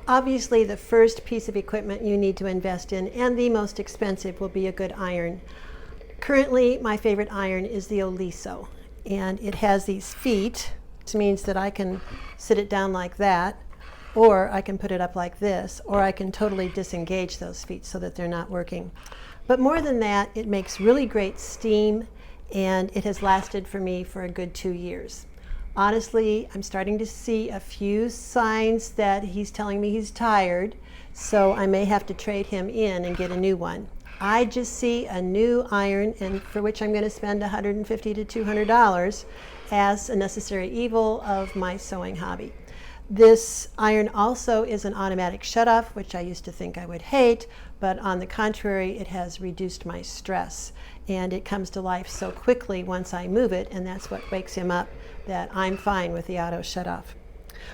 Obviously, the first piece of equipment you need to invest in, and the most expensive, will be a good iron. Currently, my favorite iron is the Oliso, and it has these feet, which means that I can sit it down like that, or I can put it up like this, or I can totally disengage those feet so that they're not working. But more than that, it makes really great steam, and it has lasted for me for a good 2 years. Honestly, I'm starting to see a few signs that he's telling me he's tired, so I may have to trade him in and get a new one. I just see a new iron, and for which I'm going to spend $150 to $200, as a necessary evil of my sewing hobby. This iron also is an automatic shutoff, which I used to think I would hate, but on the contrary, it has reduced my stress, and it comes to life so quickly once I move it, and that's what wakes him up, that I'm fine with the auto shutoff.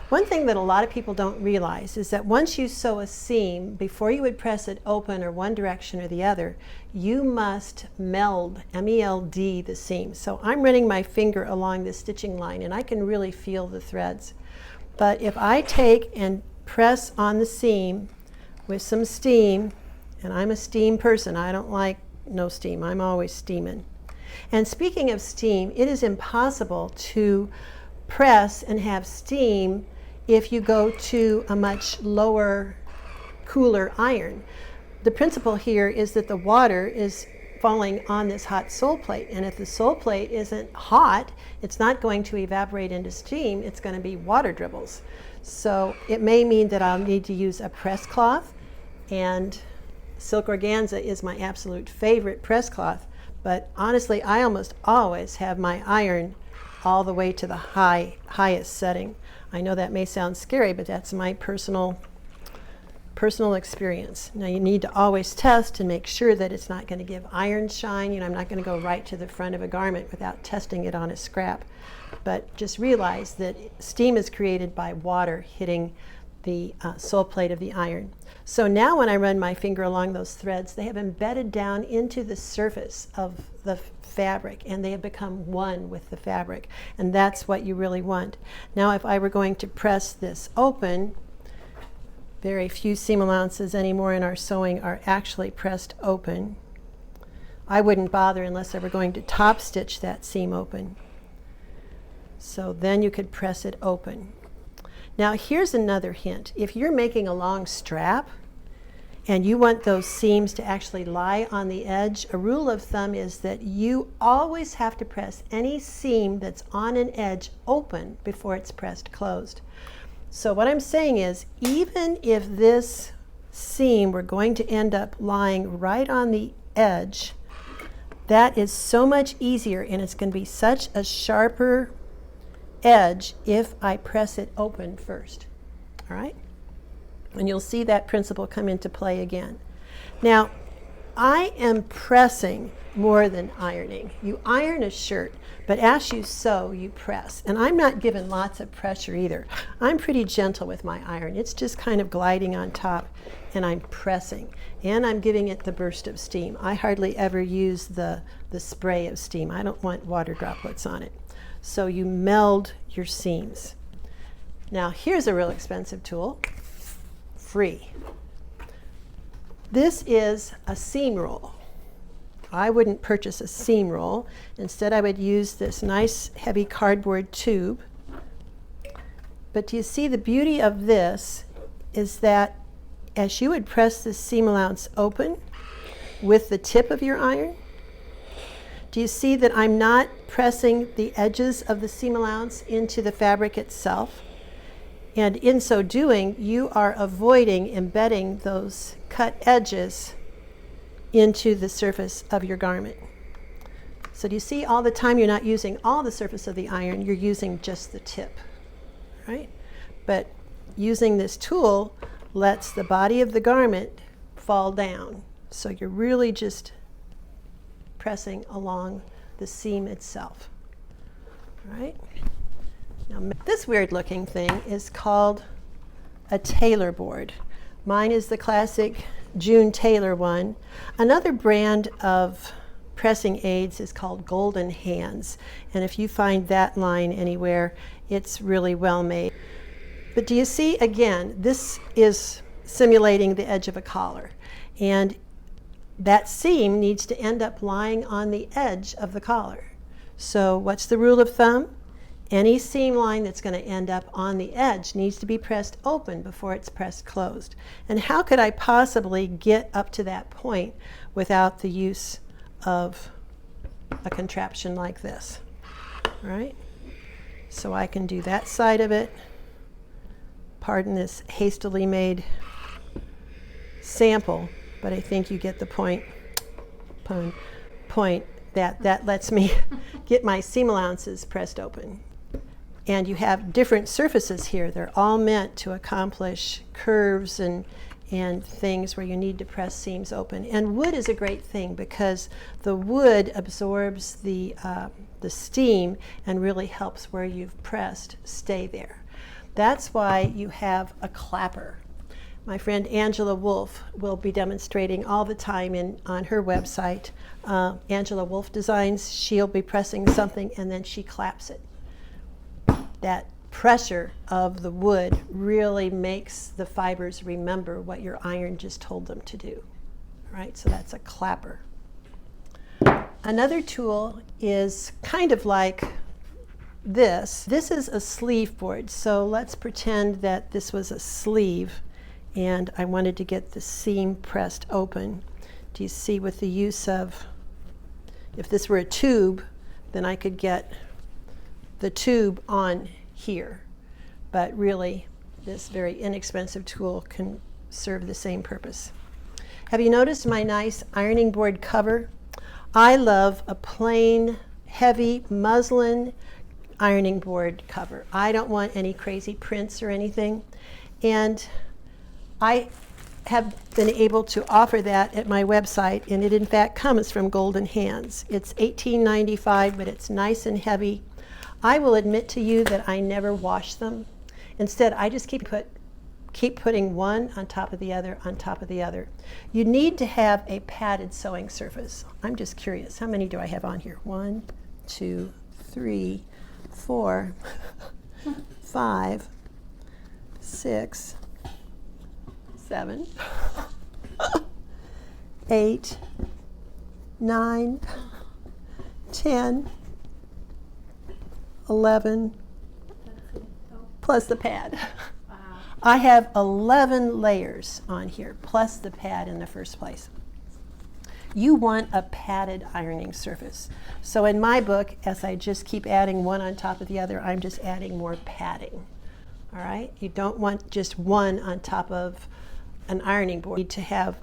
One thing that a lot of people don't realize is that once you sew a seam, before you would press it open or one direction or the other, you must meld, M-E-L-D, the seam. So I'm running my finger along the stitching line, and I can really feel the threads. But if I take and press on the seam with some steam, and I'm a steam person, I don't like no steam, I'm always steaming. And speaking of steam, it is impossible to press and have steam if you go to a much lower, cooler iron. The principle here is that the water is falling on this hot sole plate, and if the sole plate isn't hot, it's not going to evaporate into steam, it's going to be water dribbles. So it may mean that I'll need to use a press cloth, and silk organza is my absolute favorite press cloth, but honestly I almost always have my iron all the way to the highest setting. I know that may sound scary, but that's my personal experience. Now you need to always test and make sure that it's not going to give iron shine. You know, I'm not going to go right to the front of a garment without testing it on a scrap. But just realize that steam is created by water hitting the sole plate of the iron. So now when I run my finger along those threads, they have embedded down into the surface of the fabric, and they have become one with the fabric, and that's what you really want. Now if I were going to press this open, very few seam allowances anymore in our sewing are actually pressed open. I wouldn't bother unless I were going to top stitch that seam open. So then you could press it open. Now here's another hint. If you're making a long strap and you want those seams to actually lie on the edge, a rule of thumb is that you always have to press any seam that's on an edge open before it's pressed closed. So what I'm saying is, even if this seam were going to end up lying right on the edge, that is so much easier, and it's going to be such a sharper edge if I press it open first. All right? And you'll see that principle come into play again. Now, I am pressing more than ironing. You iron a shirt, but as you sew, you press. And I'm not giving lots of pressure either. I'm pretty gentle with my iron. It's just kind of gliding on top, and I'm pressing. And I'm giving it the burst of steam. I hardly ever use the spray of steam. I don't want water droplets on it. So you meld your seams. Now here's a real expensive tool, free. This is a seam roll. I wouldn't purchase a seam roll. Instead I would use this nice heavy cardboard tube. But do you see the beauty of this is that as you would press the seam allowance open with the tip of your iron, do you see that I'm not pressing the edges of the seam allowance into the fabric itself? And in so doing, you are avoiding embedding those cut edges into the surface of your garment. So do you see all the time you're not using all the surface of the iron, you're using just the tip, right? But using this tool lets the body of the garment fall down. So you're really just pressing along the seam itself. All right? Now, this weird looking thing is called a Taylor board. Mine is the classic June Taylor one. Another brand of pressing aids is called Golden Hands, and if you find that line anywhere, it's really well made. But do you see, again, this is simulating the edge of a collar. And that seam needs to end up lying on the edge of the collar. So what's the rule of thumb? Any seam line that's going to end up on the edge needs to be pressed open before it's pressed closed. And how could I possibly get up to that point without the use of a contraption like this? All right? So I can do that side of it. Pardon this hastily made sample, but I think you get the point. That lets me get my seam allowances pressed open. And you have different surfaces here. They're all meant to accomplish curves and things where you need to press seams open. And wood is a great thing because the wood absorbs the steam and really helps where you've pressed stay there. That's why you have a clapper. My friend Angela Wolf will be demonstrating all the time on her website. Angela Wolf Designs, she'll be pressing something and then she claps it. That pressure of the wood really makes the fibers remember what your iron just told them to do. All right, so that's a clapper. Another tool is kind of like this. This is a sleeve board, so let's pretend that this was a sleeve and I wanted to get the seam pressed open. Do you see with the use of, if this were a tube, then I could get the tube on here, but really this very inexpensive tool can serve the same purpose. Have you noticed my nice ironing board cover? I love a plain, heavy muslin ironing board cover. I don't want any crazy prints or anything, and I have been able to offer that at my website, and it in fact comes from Golden Hands. It's $18.95, but it's nice and heavy. I will admit to you that I never wash them. Instead, I just keep putting one on top of the other on top of the other. You need to have a padded sewing surface. I'm just curious, how many do I have on here? 1, 2, 3, 4, 5, 6, 7, 8, 9, 10, 11, plus the pad. Wow. I have 11 layers on here, plus the pad in the first place. You want a padded ironing surface. So in my book, as I just keep adding one on top of the other, I'm just adding more padding. All right? You don't want just one on top of an ironing board. You need to have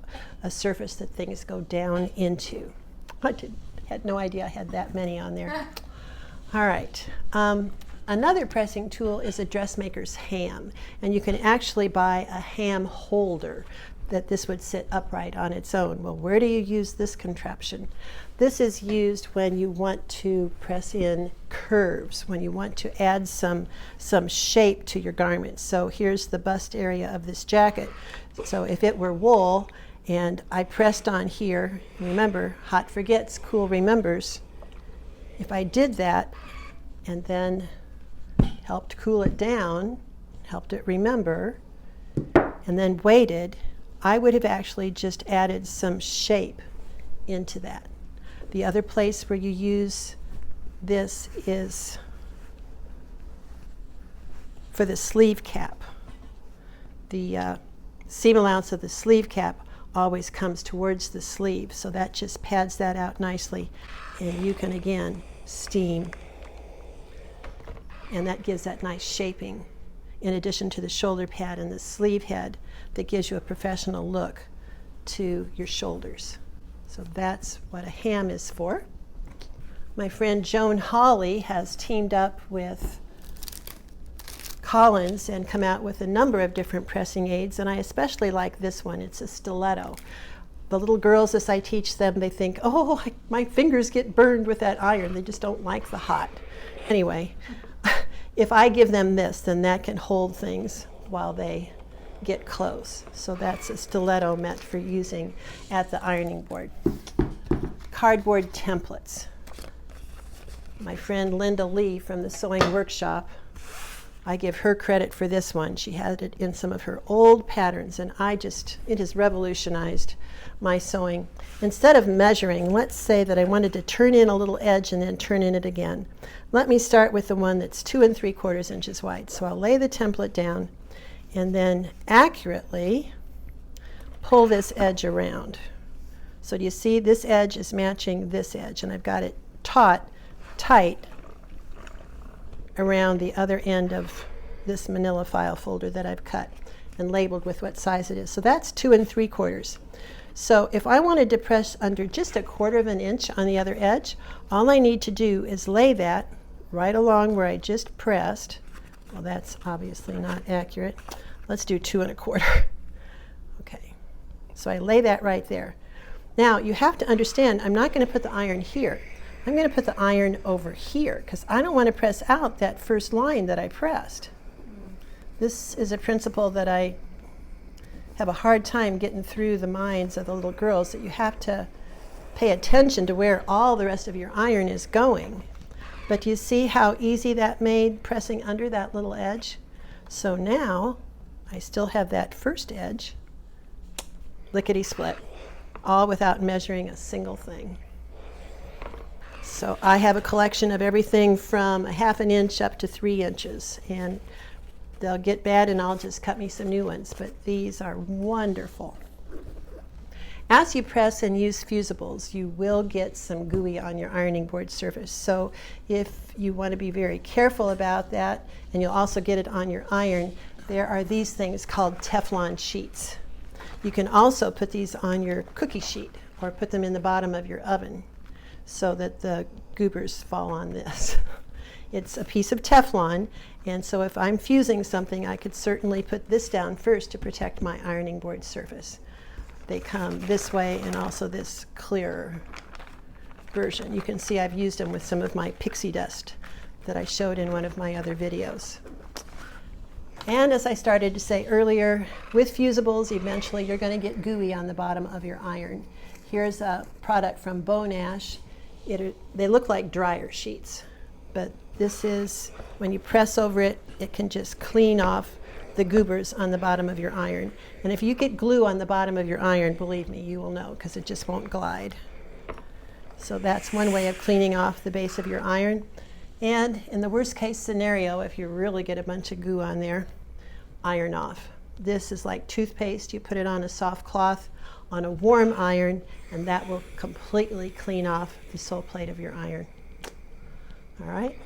a surface that things go down into. I had no idea I had that many on there. All right. Another pressing tool is a Dressmakers Hand, and you can actually buy a ham holder that this would sit upright on its own. Well, where do you use this contraption? This is used when you want to press in curves, when you want to add some shape to your garment. So here's the bust area of this jacket. So if it were wool and I pressed on here, remember, hot forgets, cool remembers. If I did that and then helped cool it down, helped it remember, and then waited, I would have actually just added some shape into that. The other place where you use this is for the sleeve cap. The seam allowance of the sleeve cap always comes towards the sleeve, so that just pads that out nicely, and you can again steam, and that gives that nice shaping in addition to the shoulder pad and the sleeve head that gives you a professional look to your shoulders. So that's what a ham is for. My friend Joan Hawley has teamed up with Collins and come out with a number of different pressing aids, and I especially like this one. It's a stiletto. The little girls, as I teach them, they think, oh, my fingers get burned with that iron. They just don't like the hot. Anyway, if I give them this, then that can hold things while they get close. So that's a stiletto meant for using at the ironing board. Cardboard templates. My friend Linda Lee from the Sewing Workshop I give her credit for this one. She had it in some of her old patterns, and it has revolutionized my sewing. Instead of measuring, let's say that I wanted to turn in a little edge and then turn in it again. Let me start with the one that's 2 3/4 inches wide. So I'll lay the template down and then accurately pull this edge around. So do you see this edge is matching this edge, and I've got it taut tight around the other end of this manila file folder that I've cut and labeled with what size it is. So that's 2 3/4. So if I wanted to press under just 1/4 inch on the other edge, all I need to do is lay that right along where I just pressed. Well, that's obviously not accurate. Let's do 2 1/4. Okay, so I lay that right there. Now you have to understand, I'm not going to put the iron here. I'm going to put the iron over here because I don't want to press out that first line that I pressed. This is a principle that I have a hard time getting through the minds of the little girls, that you have to pay attention to where all the rest of your iron is going. But you see how easy that made pressing under that little edge? So now I still have that first edge, lickety split, all without measuring a single thing. So I have a collection of everything from 1/2 inch up to 3 inches, and they'll get bad and I'll just cut me some new ones, but these are wonderful. As you press and use fusibles, you will get some gooey on your ironing board surface. So if you want to be very careful about that, and you'll also get it on your iron, there are these things called Teflon sheets. You can also put these on your cookie sheet or put them in the bottom of your oven so that the goobers fall on this. It's a piece of Teflon, and so if I'm fusing something, I could certainly put this down first to protect my ironing board surface. They come this way and also this clearer version. You can see I've used them with some of my pixie dust that I showed in one of my other videos. And as I started to say earlier, with fusibles, eventually you're going to get gooey on the bottom of your iron. Here's a product from Bone Ash. They look like dryer sheets, but this is, when you press over it, it can just clean off the goobers on the bottom of your iron. And if you get glue on the bottom of your iron, believe me, you will know, because it just won't glide. So that's one way of cleaning off the base of your iron. And in the worst case scenario, if you really get a bunch of goo on there, iron off. This is like toothpaste. You put it on a soft cloth on a warm iron, and that will completely clean off the sole plate of your iron. All right.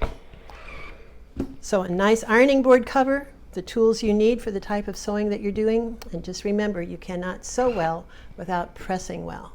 So a nice ironing board cover, the tools you need for the type of sewing that you're doing, and just remember, you cannot sew well without pressing well.